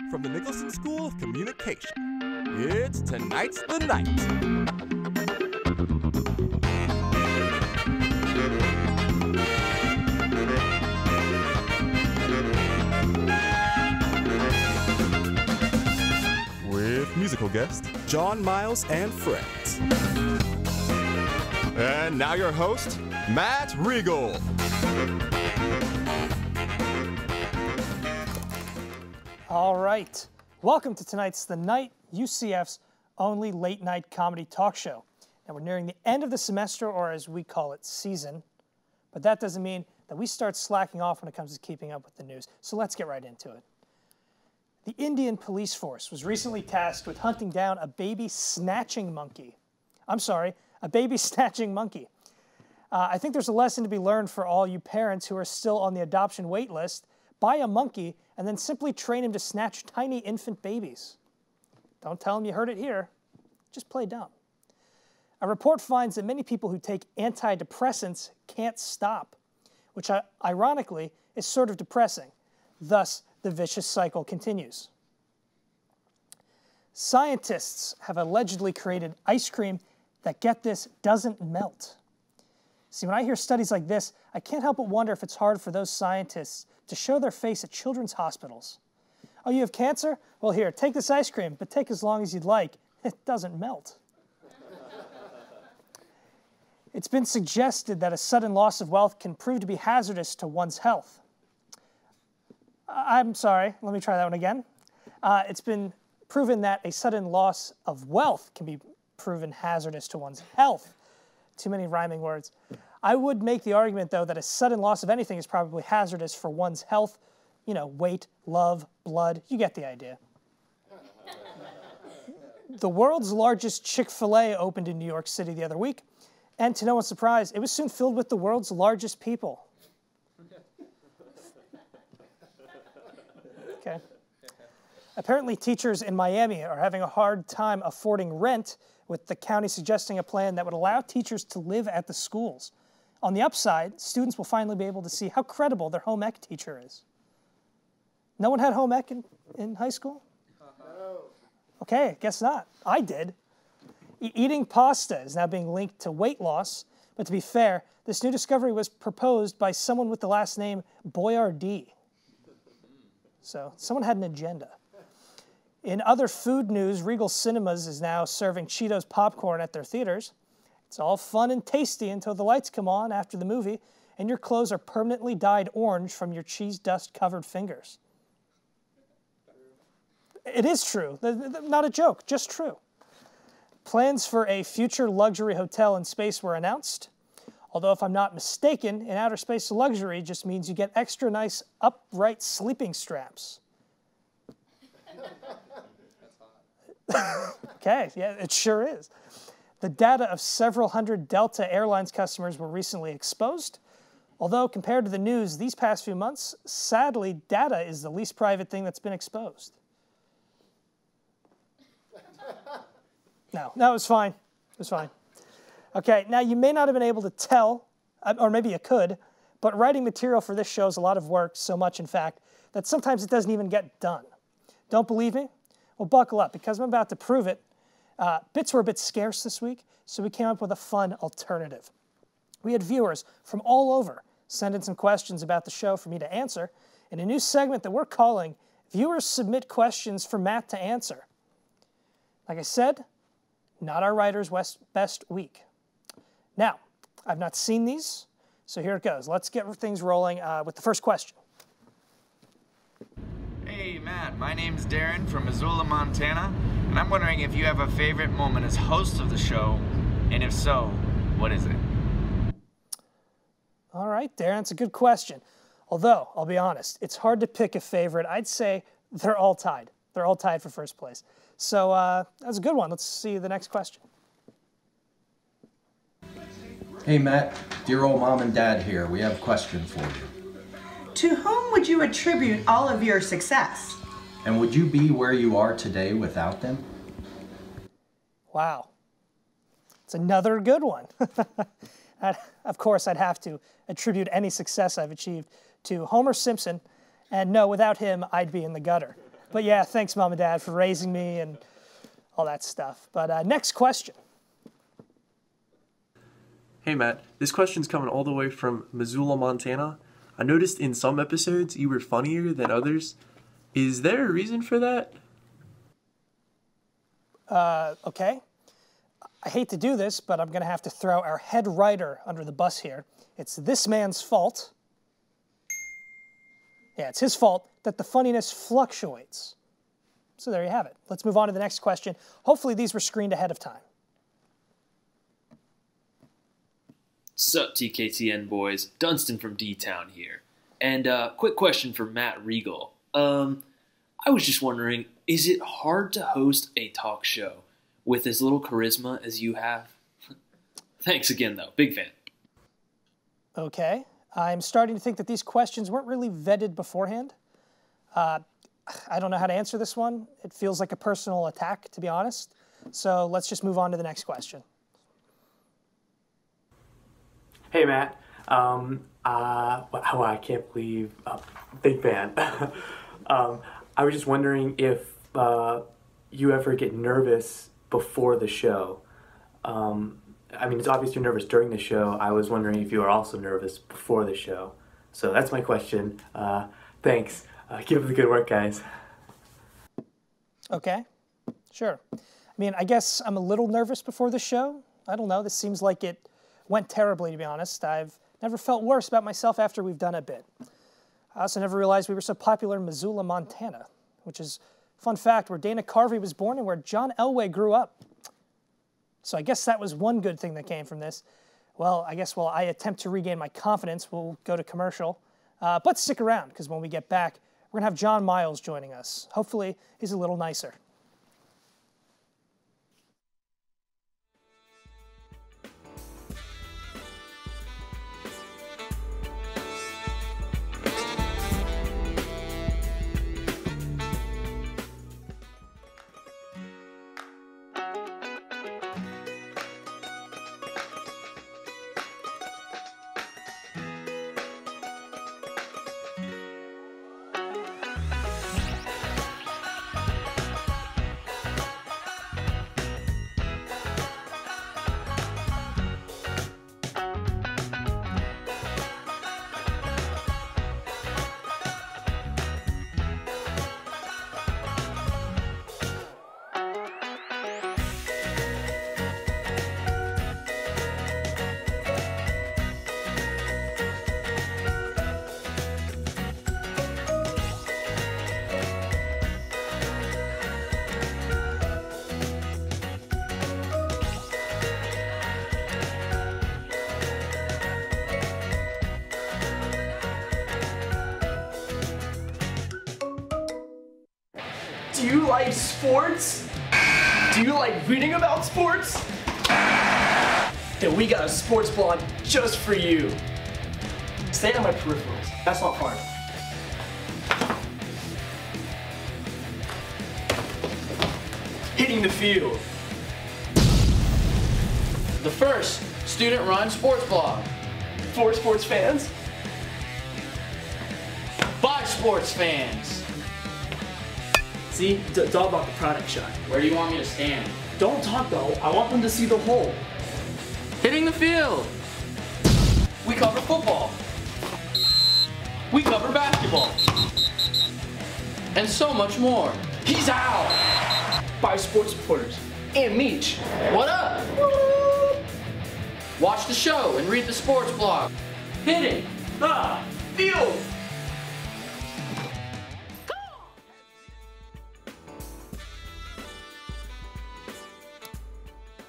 From the Nicholson School of Communication, it's Tonight's the Night. With musical guests, John, Miles, and friends. And now your host, Matt Regal. All right. Welcome to Tonight's the Night, UCF's only late-night comedy talk show. Now, we're nearing the end of the semester, or as we call it, season. But that doesn't mean that we start slacking off when it comes to keeping up with the news. So let's get right into it. The Indian police force was recently tasked with hunting down a baby snatching monkey. I'm sorry, a baby snatching monkey. I think there's a lesson to be learned for all you parents who are still on the adoption wait list. Buy a monkey and then simply train him to snatch tiny infant babies. Don't tell him you heard it here. Just play dumb. A report finds that many people who take antidepressants can't stop, which ironically is sort of depressing. Thus, the vicious cycle continues. Scientists have allegedly created ice cream that, get this, doesn't melt. See, when I hear studies like this, I can't help but wonder if it's hard for those scientists to show their face at children's hospitals. Oh, you have cancer? Well, here, take this ice cream, but take as long as you'd like. It doesn't melt. It's been suggested that a sudden loss of wealth can prove to be hazardous to one's health. I'm sorry, let me try that one again. It's been proven that a sudden loss of wealth can be proven hazardous to one's health. Too many rhyming words. I would make the argument, though, that a sudden loss of anything is probably hazardous for one's health. You know, weight, love, blood, you get the idea. The world's largest Chick-fil-A opened in New York City the other week, and to no one's surprise, it was soon filled with the world's largest people. Okay. Apparently, teachers in Miami are having a hard time affording rent, with the county suggesting a plan that would allow teachers to live at the schools. On the upside, students will finally be able to see how credible their home ec teacher is. No one had home ec in high school? No. Okay, guess not. I did. Eating pasta is now being linked to weight loss, but to be fair, this new discovery was proposed by someone with the last name Boyardee. So someone had an agenda. In other food news, Regal Cinemas is now serving Cheetos popcorn at their theaters. It's all fun and tasty until the lights come on after the movie and your clothes are permanently dyed orange from your cheese dust-covered fingers. It is true. Not a joke, just true. Plans for a future luxury hotel in space were announced. Although, if I'm not mistaken, in outer space luxury just means you get extra nice upright sleeping straps. Okay, yeah, it sure is. The data of several hundred Delta Airlines customers were recently exposed. Although, compared to the news these past few months, sadly, data is the least private thing that's been exposed. No, it was fine. It was fine. Okay, now you may not have been able to tell, or maybe you could, but writing material for this show is a lot of work, so much, in fact, that sometimes it doesn't even get done. Don't believe me? Well, buckle up, because I'm about to prove it. Bits were a bit scarce this week, so we came up with a fun alternative. We had viewers from all over send in some questions about the show for me to answer, in a new segment that we're calling Viewers Submit Questions for Matt to Answer. Like I said, not our writer's best week. Now, I've not seen these, so here it goes. Let's get things rolling with the first question. Hey Matt, my name's Darren from Missoula, Montana, and I'm wondering if you have a favorite moment as host of the show, and if so, what is it? All right, Darren, it's a good question. Although, I'll be honest, it's hard to pick a favorite. I'd say they're all tied. They're all tied for first place. So that's a good one. Let's see the next question. Hey Matt, dear old mom and dad here. We have a question for you. To whom would you attribute all of your success? And would you be where you are today without them? Wow. It's another good one. Of course, I'd have to attribute any success I've achieved to Homer Simpson, and no, without him, I'd be in the gutter. But yeah, thanks, Mom and Dad, for raising me and all that stuff. But next question. Hey Matt, this question's coming all the way from Missoula, Montana. I noticed in some episodes you were funnier than others. Is there a reason for that? Okay. I hate to do this, but I'm going to have to throw our head writer under the bus here. It's this man's fault. Yeah, it's his fault that the funniness fluctuates. So there you have it. Let's move on to the next question. Hopefully these were screened ahead of time. Sup, TKTN boys? Dunstan from D-Town here. And quick question for Matt Regal. I was just wondering, is it hard to host a talk show with as little charisma as you have? Thanks again, though. Big fan. Okay. I'm starting to think that these questions weren't really vetted beforehand. I don't know how to answer this one. It feels like a personal attack, to be honest. So let's just move on to the next question. Hey, Matt. I can't believe, big fan. I was just wondering if you ever get nervous before the show. I mean, it's obvious you're nervous during the show. I was wondering if you are also nervous before the show. So that's my question. Thanks. Keep up the good work, guys. Okay, sure. I mean, I guess I'm a little nervous before the show. I don't know. This seems like it went terribly, to be honest. I've never felt worse about myself after we've done a bit. I also never realized we were so popular in Missoula, Montana, which is, fun fact, where Dana Carvey was born and where John Elway grew up. So I guess that was one good thing that came from this. Well, I guess while I attempt to regain my confidence, we'll go to commercial. But stick around, because when we get back, we're going to have John Miles joining us. Hopefully, he's a little nicer. Do you like sports? Do you like reading about sports? Then we got a sports blog just for you. Stay on my peripherals. That's not far. Hitting the field. The first student-run sports blog. For sports fans. By sports fans. See, it's all about the product shot. Where do you want me to stand? Don't talk though. I want them to see the whole. Hitting the field. We cover football. We cover basketball. And so much more. He's out! By sports reporters. And Meech. What up? Watch the show and read the sports blog. Hitting the field!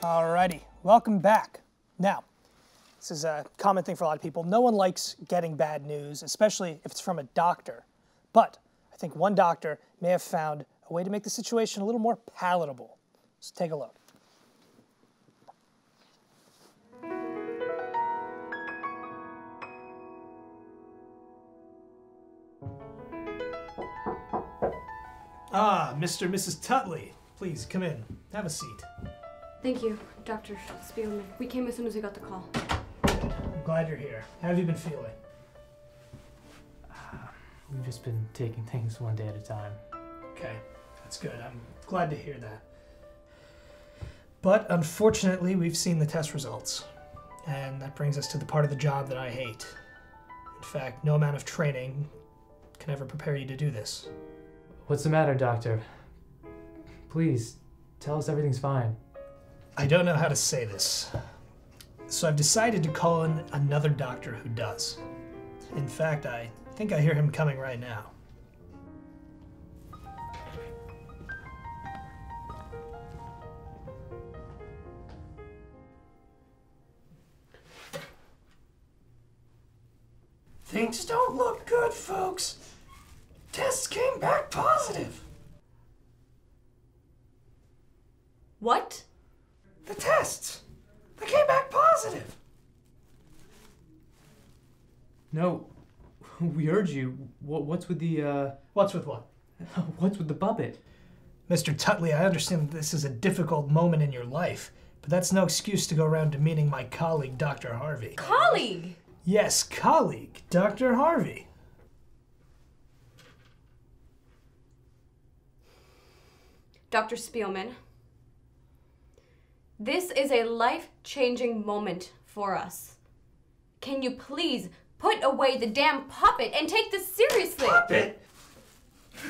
Alrighty, welcome back. Now, this is a common thing for a lot of people. No one likes getting bad news, especially if it's from a doctor. But I think one doctor may have found a way to make the situation a little more palatable. Let's take a look. Ah, Mr. and Mrs. Tutley. Please, come in. Have a seat. Thank you, Dr. Spielman. We came as soon as we got the call. I'm glad you're here. How have you been feeling? We've just been taking things one day at a time. Okay, that's good. I'm glad to hear that. But unfortunately, we've seen the test results. And that brings us to the part of the job that I hate. In fact, no amount of training can ever prepare you to do this. What's the matter, Doctor? Please, tell us everything's fine. I don't know how to say this. So I've decided to call in another doctor who does. In fact, I think I hear him coming right now. Things don't look good, folks. Tests came back positive. What? The tests. They came back positive. No, we heard you. What's with the, What's with what? What's with the puppet? Mr. Tutley, I understand that this is a difficult moment in your life, but that's no excuse to go around demeaning my colleague, Dr. Harvey. Colleague? Yes, colleague, Dr. Harvey. Dr. Spielman, this is a life-changing moment for us. Can you please put away the damn puppet and take this seriously? Puppet?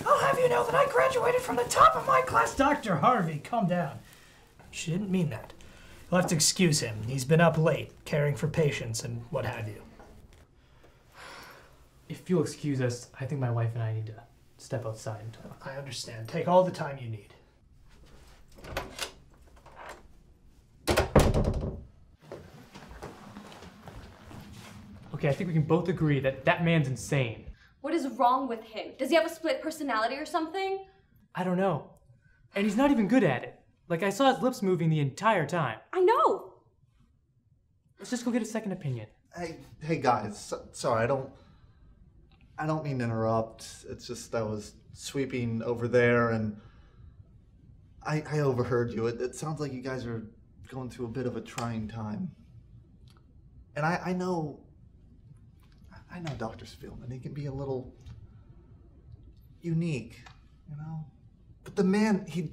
I'll have you know that I graduated from the top of my class. Dr. Harvey, calm down. She didn't mean that. You'll have to excuse him. He's been up late, caring for patients and what have you. If you'll excuse us, I think my wife and I need to step outside and talk. I understand. Take all the time you need. Okay, I think we can both agree that that man's insane. What is wrong with him? Does he have a split personality or something? I don't know. And he's not even good at it. Like, I saw his lips moving the entire time. I know. Let's just go get a second opinion. Hey guys, sorry, I don't mean to interrupt. It's just I was sweeping over there and I overheard you. It sounds like you guys are going through a bit of a trying time. And I know Dr. Spielman. He can be a little unique, you know? But the man, he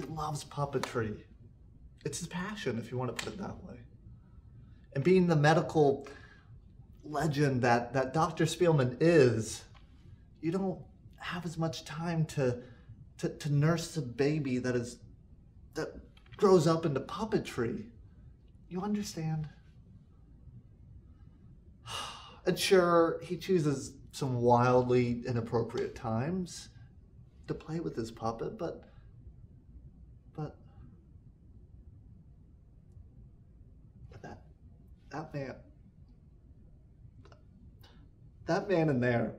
loves puppetry. It's his passion, if you want to put it that way. And being the medical legend that Dr. Spielman is, you don't have as much time to nurse a baby that grows up into puppetry. You understand? And sure, he chooses some wildly inappropriate times to play with his puppet, but that man in there,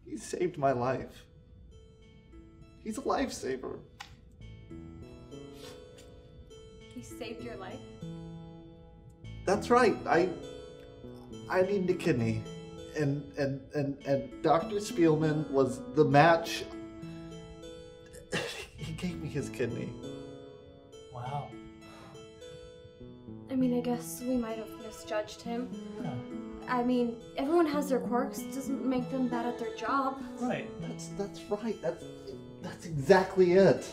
he saved my life. He's a lifesaver. He saved your life? That's right. I needed a kidney, and Dr. Spielman was the match. He gave me his kidney. Wow. I mean, I guess we might have misjudged him. I mean, everyone has their quirks. It doesn't make them bad at their job. Right. That's right. That's exactly it.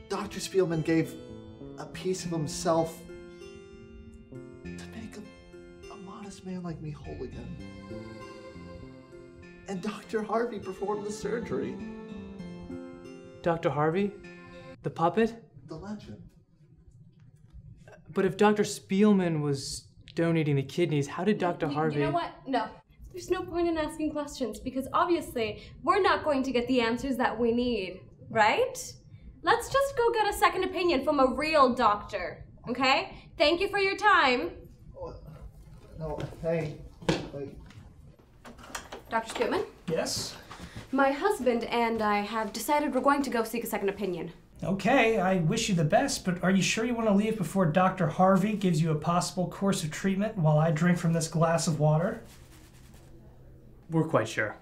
Dr. Spielman gave a piece of himself to make a modest man like me whole again. And Dr. Harvey performed the surgery. Dr. Harvey? The puppet? The legend. But if Dr. Spielman was donating the kidneys, how did Dr. Harvey... You know what? No. There's no point in asking questions because obviously we're not going to get the answers that we need, right? Let's just go get a second opinion from a real doctor, okay? Thank you for your time. No, hey, wait. Dr. Spielman? Yes? My husband and I have decided we're going to go seek a second opinion. Okay, I wish you the best, but are you sure you want to leave before Dr. Harvey gives you a possible course of treatment while I drink from this glass of water? We're quite sure.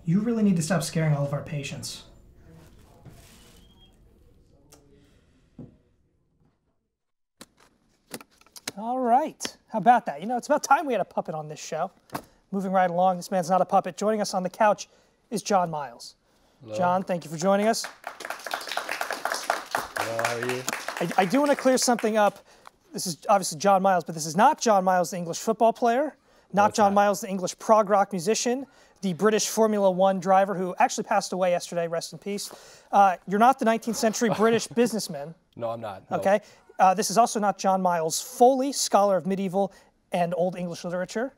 You really need to stop scaring all of our patients. All right. How about that? You know, it's about time we had a puppet on this show. Moving right along, this man's not a puppet. Joining us on the couch is John Miles. Hello. John, thank you for joining us. Hello, how are you? I do want to clear something up. This is obviously John Miles, but this is not John Miles, the English football player, not John Miles, the English prog rock musician, the British Formula One driver who actually passed away yesterday, rest in peace. You're not the 19th century British businessman. No, I'm not. No. Okay. This is also not John Miles Foley, scholar of medieval and Old English literature.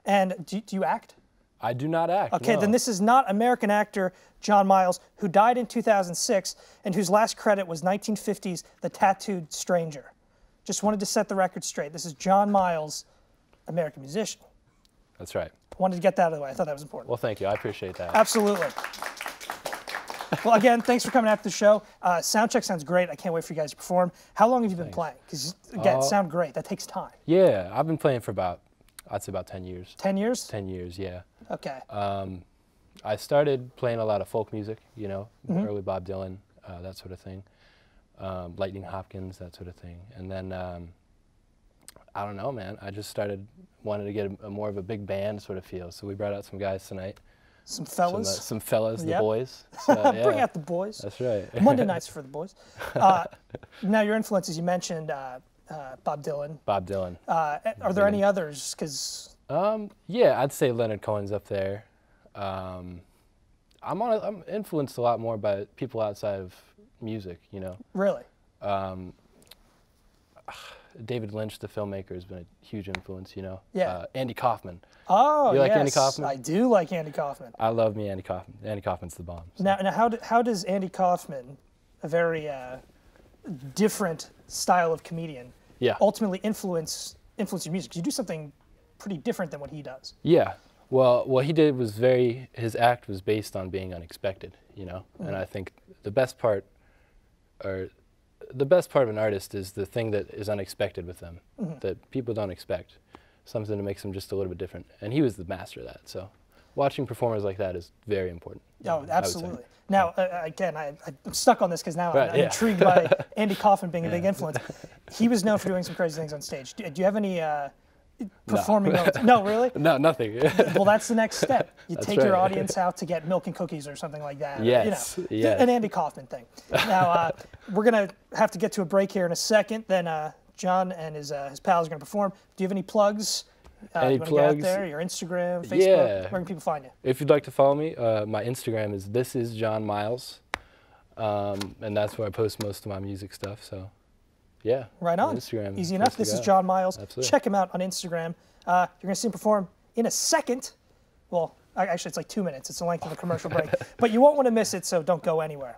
And do you act? I do not act. Okay, no. then this is not American actor John Miles, who died in 2006 and whose last credit was 1950's The Tattooed Stranger. Just wanted to set the record straight. This is John Miles, American musician. That's right. Wanted to get that out of the way. I thought that was important. Well, thank you. I appreciate that. Absolutely. Well, again, thanks for coming after the show. Soundcheck sounds great. I can't wait for you guys to perform. How long have you been playing? Because, again, sound great. That takes time. Yeah, I've been playing for I'd say about 10 years. 10 years? 10 years, yeah. Okay. I started playing a lot of folk music, you know, early Bob Dylan, that sort of thing. Lightning Hopkins, that sort of thing. And then, I don't know, man. I just wanted to get a more of a big band sort of feel. So we brought out some guys tonight. Some fellas? Some fellas, Yep. the boys. So, yeah. Bring out the boys. That's right. Monday nights for the boys. Now, your influences, you mentioned Bob Dylan. Bob Dylan. Are there any others? Because yeah, I'd say Leonard Cohen's up there. I'm influenced a lot more by people outside of music, you know. Really? David Lynch, the filmmaker, has been a huge influence, you know. Yeah. Andy Kaufman. Oh, you like yes, Andy Kaufman? I do like Andy Kaufman. I love me Andy Kaufman. Andy Kaufman's the bomb. So. Now how does Andy Kaufman, a very different style of comedian, ultimately influence your music? 'Cause you do something pretty different than what he does. Yeah. Well, what he did was his act was based on being unexpected, you know. And I think the best part of an artist is the thing that is unexpected with them, that people don't expect, something that makes them just a little bit different. And he was the master of that. So watching performers like that is very important. Oh, absolutely. Now, again, I'm stuck on this because now I'm intrigued by Andy Kaufman being a big influence. He was known for doing some crazy things on stage. Do you have any performing moments? No, really? No, nothing. Well, that's the next step. You That's take your right. audience out to get milk and cookies or something like that. Yes, You know, yes. an Andy Kaufman thing. Now, we're going to have to get to a break here in a second. Then John and his pals are going to perform. Do you have any plugs? Any you want to plugs? get out there? Your Instagram, Facebook? Yeah. Where can people find you? If you'd like to follow me, my Instagram is thisisjohnmiles, and that's where I post most of my music stuff. So, yeah. Right on. Instagram. Easy enough. This is John Miles. Absolutely. Check him out on Instagram. You're going to see him perform in a second. Well, actually, it's like 2 minutes. It's the length of a commercial break. But you won't want to miss it, so don't go anywhere.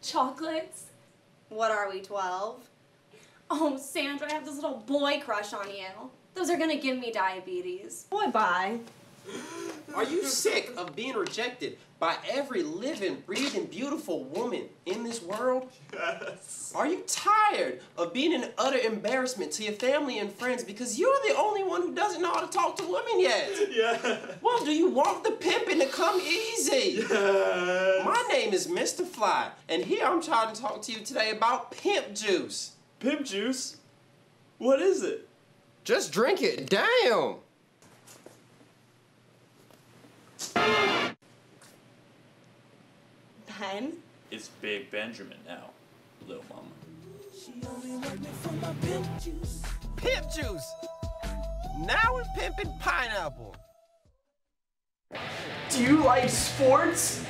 Chocolates? What are we, 12? Oh, Sandra, I have this little boy crush on you. Those are gonna give me diabetes. Boy, bye. Are you sick of being rejected by every living, breathing, beautiful woman in this world? Yes. Are you tired of being an utter embarrassment to your family and friends because you're the only one who doesn't know how to talk to women yet? Yeah. Well, do you want the pimping to come easy? Yes. My name is Mr. Fly, and here I'm trying to talk to you today about pimp juice. Pimp juice? What is it? Just drink it. Damn. Ben? It's Big Benjamin now, little mama. Pimp juice. Now we're pimping pineapple. Do you like sports?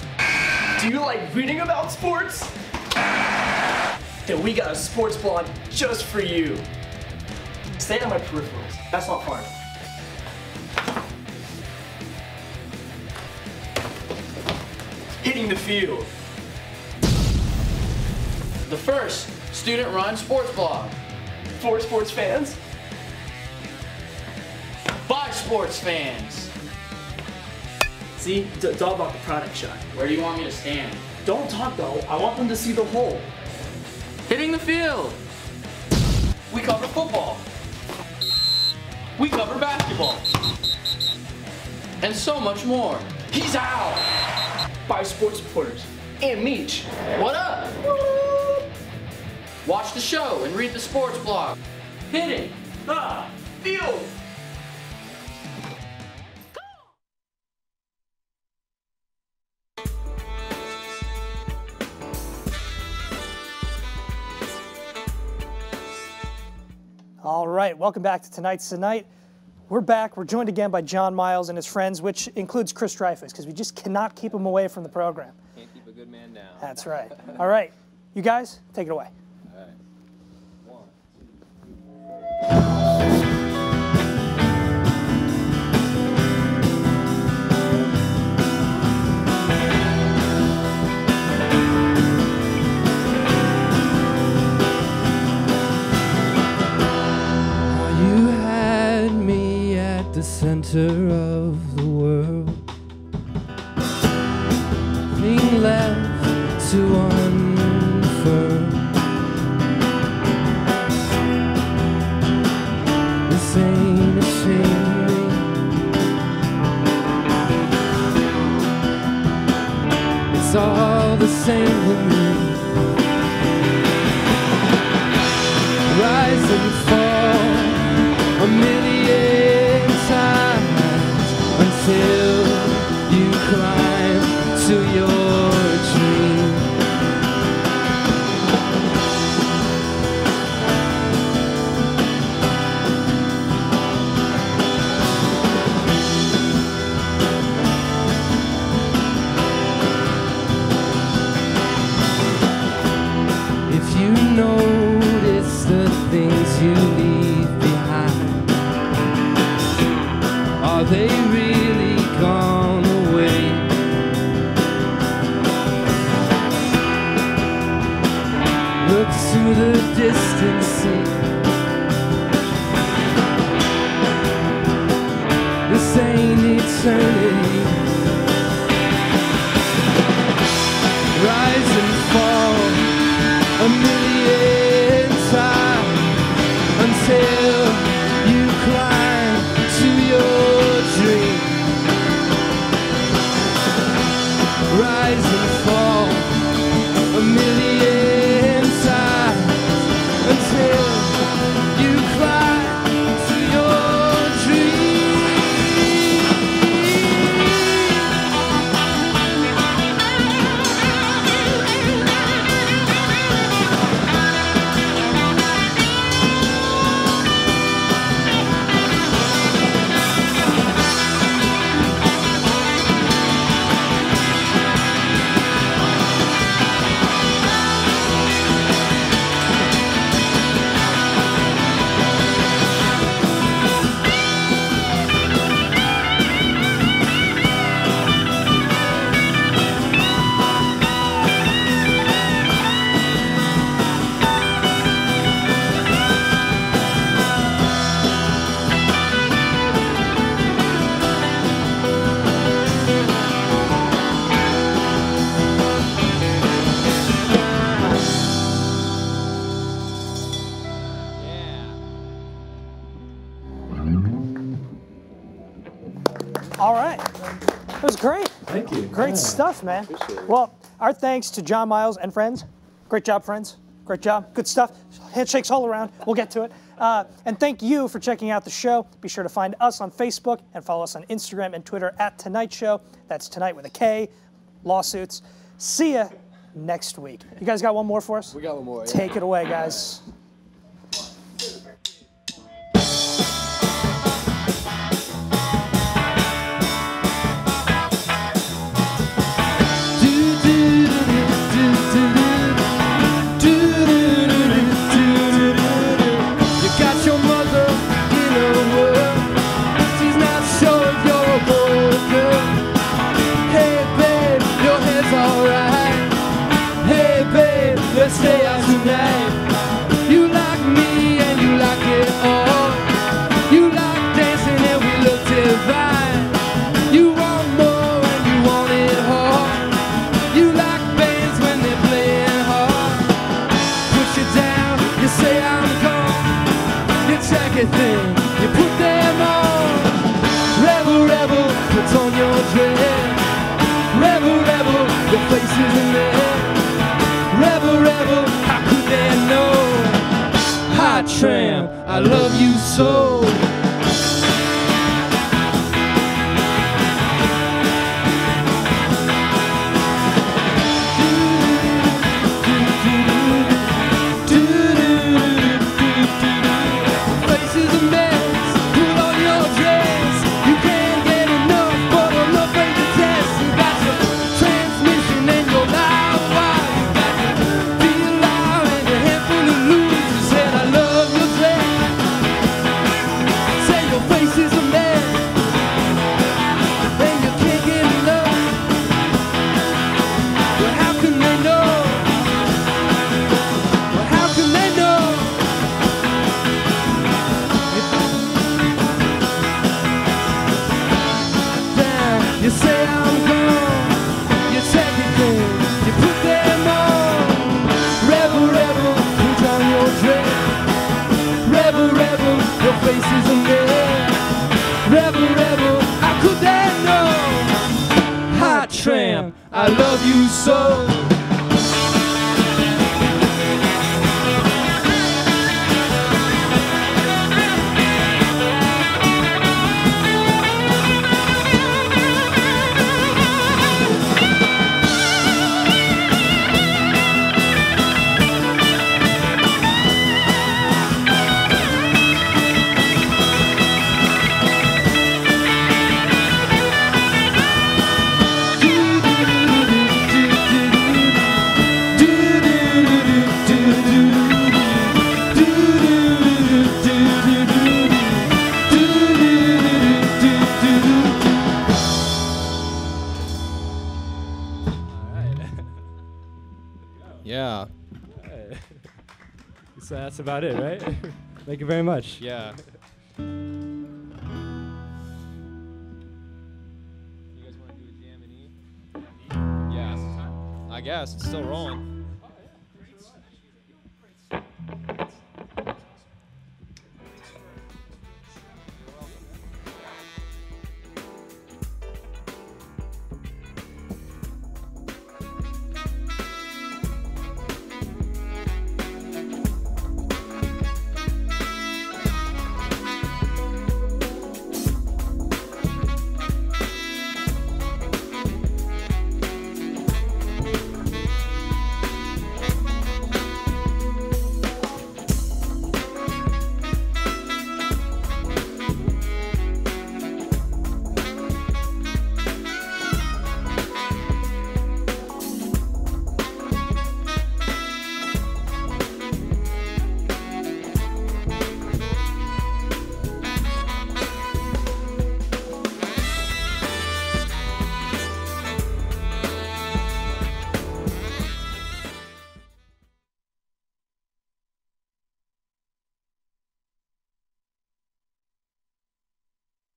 Do you like reading about sports? Then we got a sports blog just for you. Stay on my peripherals. That's not fun. Hitting the field. The first student-run sports blog. For sports fans. By sports fans. See, it's all about the product shot. Where do you want me to stand? Don't talk though. I want them to see the hole. Hitting the field. We cover football. We cover basketball. And so much more. He's out. 5 sports reporters. And Meech. What up? Watch the show and read the sports blog. Hitting the field. All right, welcome back to Tonight's the Night. We're back. We're joined again by John Miles and his friends, which includes Chris Dryfoos, because we just cannot keep him away from the program. Can't keep a good man down. That's right. All right, you guys, take it away. All right. You had me at the center of the world. Nothing left to unfurl. This ain't a shame. It's all the same to me. Rise and fall a million times until you climb to your dream. If you notice the things you leave behind, are they really gone away? Look to the distant sea. This ain't eternity. Rise and fall a million times until you climb to your dream. Rise and fall a million times until you climb to your dream. All right. That was great. Thank you. Great stuff, man. Well, our thanks to John Miles and friends. Great job, friends. Great job. Good stuff. Handshakes all around. We'll get to it. And thank you for checking out the show. Be sure to find us on Facebook and follow us on Instagram and Twitter at Tonight Show. That's Tonight with a K. Lawsuits. See ya next week. You guys got one more for us? We got one more. Yeah. Take it away, guys. You got your mother in a world. She's not sure if you're a boy or a girl. Hey babe, your hair's alright. Hey babe, let's stay out tonight. You like me and you like it all. You like dancing and we look divine. You want more and you want it all. You like bands tramp, I love you so. You say I'm gone, it's everything, you put them on. Rebel, rebel, put on your dress. Rebel, rebel, your face is a mess. Rebel, rebel, how could they know? Hot tramp, I love you so. Yeah. So that's about it, right? Thank you very much. Yeah. Yeah. I guess it's still rolling.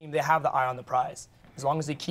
They have the eye on the prize. As long as they keep